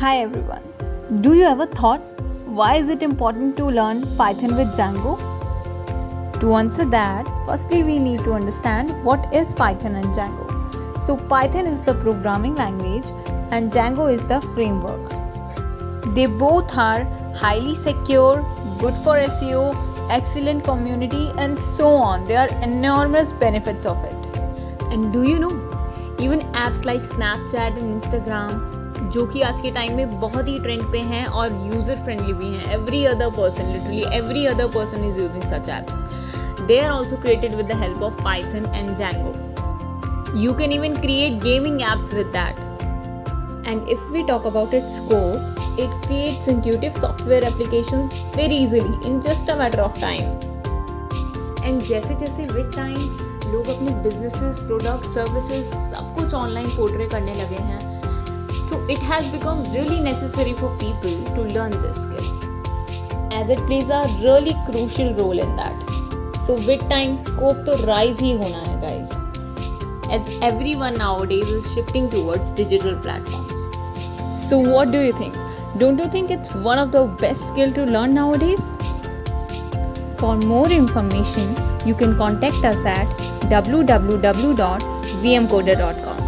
Hi everyone. Do you ever thought why is it important to learn Python with Django? To answer that, firstly we need to understand what is Python and Django. So Python is the programming language and Django is the framework. They both are highly secure, good for SEO, excellent community and so on. There are enormous benefits of it. And do you know, even apps like Snapchat and Instagram, जो कि आज के time में बहुत ही trend पे हैं और user friendly भी हैं. Every other person is using such apps. They are also created with the help of Python and Django. You can even create gaming apps with that. And if we talk about its core, it creates intuitive software applications very easily in just a matter of time. And जैसे with time लोग अपने businesses, products, services सब कुछ online portray करने लगे हैं. So it has become really necessary for people to learn this skill, as it plays a really crucial role in that. So with time, scope to rise ही होना है guys, as everyone nowadays is shifting towards digital platforms. So what do you think? Don't you think it's one of the best skill to learn nowadays? For more information, you can contact us at www.vmcoder.com.